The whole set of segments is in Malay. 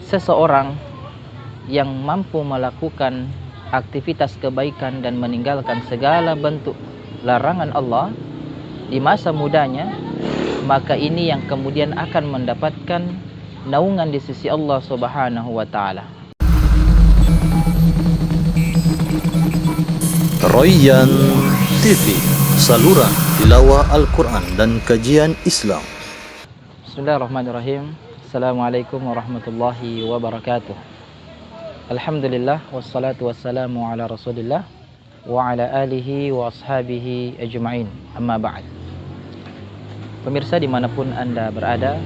seseorang yang mampu melakukan aktivitas kebaikan dan meninggalkan segala bentuk larangan Allah di masa mudanya, maka ini yang kemudian akan mendapatkan naungan di sisi Allah Subhanahu wa taala. Royan TV, saluran tilawah Al-Quran dan kajian Islam. Bismillahirrahmanirrahim. Assalamualaikum warahmatullahi wabarakatuh. Alhamdulillah wassalatu wassalamu ala Rasulillah wa ala alihi wa ashabihi ajma'in. Amma ba'd. Pemirsa dimanapun Anda berada,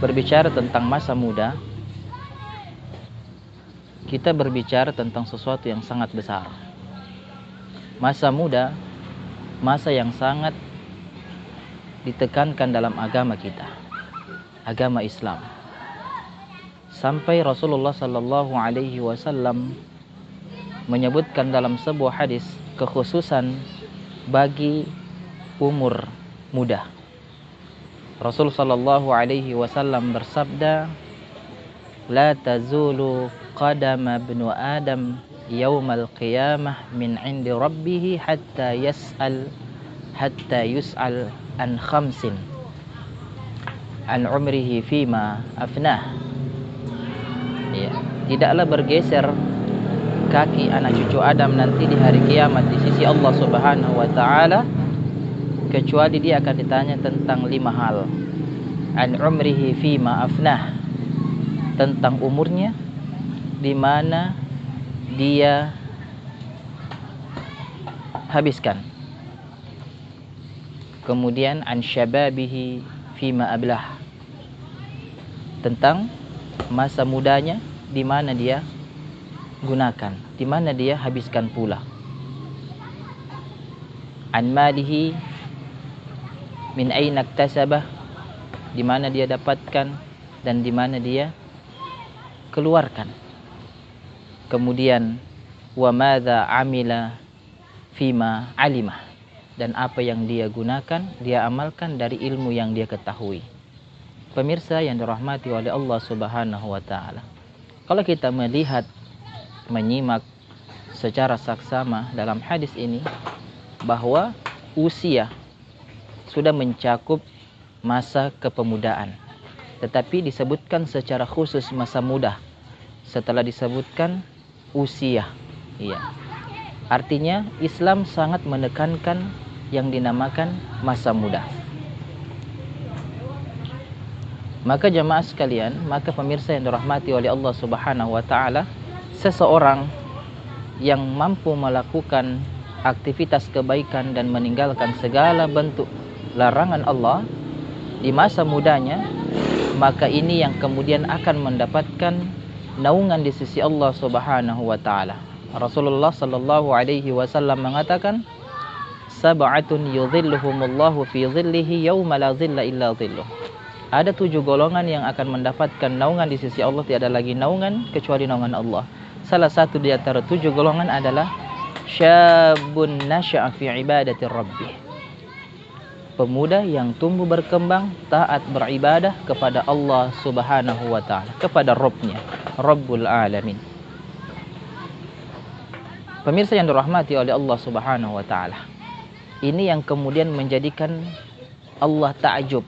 berbicara tentang masa muda, kita berbicara tentang sesuatu yang sangat besar. Masa muda, masa yang sangat ditekankan dalam agama kita, agama Islam. Sampai Rasulullah sallallahu alaihi wasallam menyebutkan dalam sebuah hadis kekhususan bagi umur muda. Rasul sallallahu alaihi wasallam bersabda, "La tazulu qadama ibnu Adam yaumal qiyamah min 'indi rabbih hatta yus'al an khamsin an umrihi fima afnah." Ya, tidaklah bergeser kaki anak cucu Adam nanti di hari kiamat di sisi Allah Subhanahu wa taala kecuali dia akan ditanya tentang 5 hal. An umrihi fima afnah, tentang umurnya di mana dia habiskan. Kemudian an syababihi fima ablah, tentang masa mudanya di mana dia gunakan, di mana dia habiskan pula. An malihi min aina iktasabah, di mana dia dapatkan dan di mana dia keluarkan. Kemudian wa madza amila fima alimah, dan apa yang dia gunakan, dia amalkan dari ilmu yang dia ketahui. Pemirsa yang dirahmati oleh Allah Subhanahu wa taala, kalau kita melihat, menyimak secara saksama dalam hadis ini bahwa usia sudah mencakup masa kepemudaan, tetapi disebutkan secara khusus masa muda setelah disebutkan usia. Iya. Artinya Islam sangat menekankan yang dinamakan masa muda. Maka jamaah sekalian, maka pemirsa yang dirahmati oleh Allah Subhanahu wa taala, seseorang yang mampu melakukan aktivitas kebaikan dan meninggalkan segala bentuk larangan Allah di masa mudanya, maka ini yang kemudian akan mendapatkan naungan di sisi Allah Subhanahu wa taala. Rasulullah sallallahu alaihi wasallam mengatakan, "Sab'atun yudhilluhumullahu fi dhillihi yauma la dhilla illa dhilluh." Ada 7 golongan yang akan mendapatkan naungan di sisi Allah, tiada lagi naungan kecuali naungan Allah. Salah satu di antara 7 golongan adalah syabun nasya'a fi ibadati rabbih, pemuda yang tumbuh berkembang taat beribadah kepada Allah Subhanahu wa taala, kepada Rabb-Nya, Rabbul Alamin. Pemirsa yang dirahmati oleh Allah Subhanahu wa taala, ini yang kemudian menjadikan Allah takjub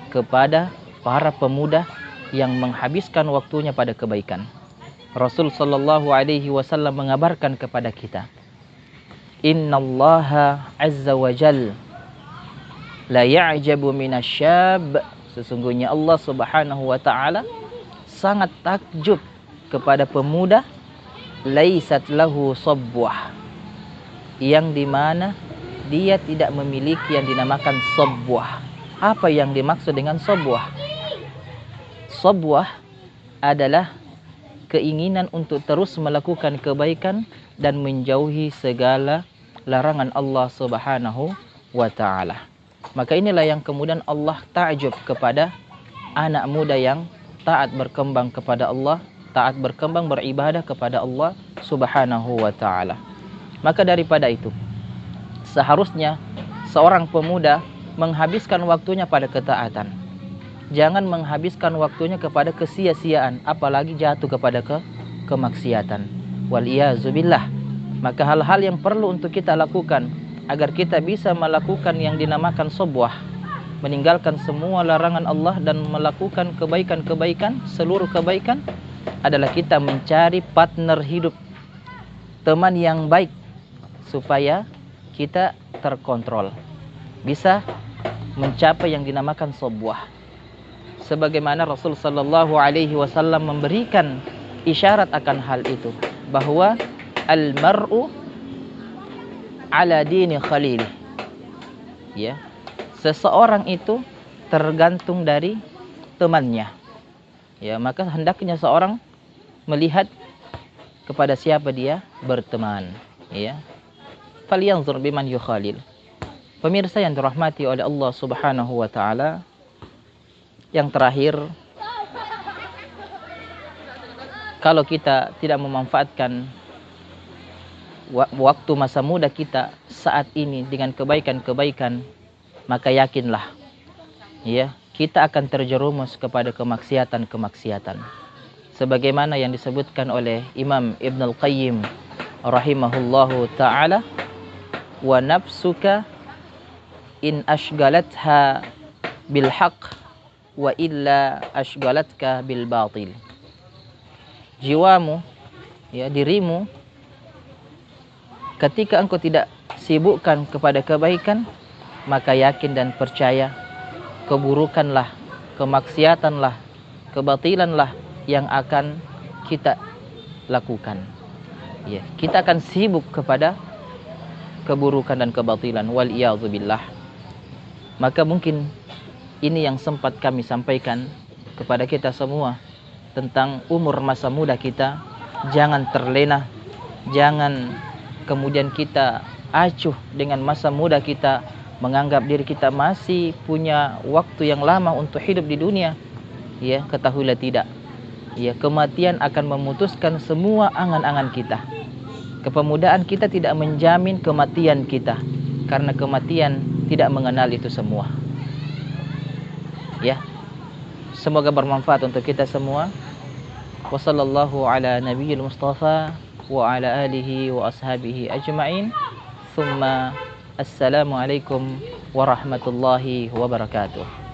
kepada para pemuda yang menghabiskan waktunya pada kebaikan. Rasul sallallahu alaihi wasallam mengabarkan kepada kita, "Innallaha azza wa jalla la ya'jabu minasyab." Sesungguhnya Allah Subhanahu wa taala sangat takjub kepada pemuda laisat lahu sabwah, yang dimana dia tidak memiliki yang dinamakan sabwah. Apa yang dimaksud dengan sabwah? Sabwah adalah keinginan untuk terus melakukan kebaikan dan menjauhi segala larangan Allah Subhanahu wa taala. Maka inilah yang kemudian Allah takjub kepada anak muda yang taat berkembang kepada Allah, taat berkembang beribadah kepada Allah Subhanahu wa taala. Maka daripada itu, seharusnya seorang pemuda menghabiskan waktunya pada ketaatan. Jangan menghabiskan waktunya kepada kesia-siaan, apalagi jatuh kepada kemaksiatan. Waliyazubillah. Maka hal-hal yang perlu untuk kita lakukan agar kita bisa melakukan yang dinamakan sobwah, meninggalkan semua larangan Allah dan melakukan kebaikan-kebaikan, seluruh kebaikan, adalah kita mencari partner hidup, teman yang baik, supaya kita terkontrol, bisa mencapai yang dinamakan sobwah. Sebagaimana Rasul sallallahu alaihi wasallam memberikan isyarat akan hal itu, bahwa al-mar'u ala dini khalil. Ya, seseorang itu tergantung dari temannya. Ya, maka hendaknya seorang melihat kepada siapa dia berteman. Ya, falyanzur biman yukhalil. Pemirsa yang dirahmati oleh Allah Subhanahu wa taala, yang terakhir, kalau kita tidak memanfaatkan waktu masa muda kita saat ini dengan kebaikan-kebaikan, maka yakinlah, ya, kita akan terjerumus kepada kemaksiatan-kemaksiatan. Sebagaimana yang disebutkan oleh Imam Ibn Al-Qayyim rahimahullahu ta'ala, wa nafsuka in ashgalatha bil haqq wa illa ashgalatka bil batil. Jiwamu, ya, dirimu, ketika engkau tidak sibukkan kepada kebaikan, maka yakin dan percaya keburukanlah, kemaksiatanlah, kebatilanlah yang akan kita lakukan. Ya, kita akan sibuk kepada keburukan dan kebatilan, wal iyadzubillah. Maka mungkin ini yang sempat kami sampaikan kepada kita semua tentang umur masa muda kita. Jangan terlena, jangan kemudian kita acuh dengan masa muda kita, menganggap diri kita masih punya waktu yang lama untuk hidup di dunia. Ya, ketahuilah tidak. Ya, kematian akan memutuskan semua angan-angan kita. Kepemudaan kita tidak menjamin kematian kita, karena kematian tidak mengenal itu semua. Ya, semoga bermanfaat untuk kita semua. Wassallallahu ala nabiyil mustafa wa ala alihi wa ashabihi ajma'in. Thumma assalamualaikum warahmatullahi wabarakatuh.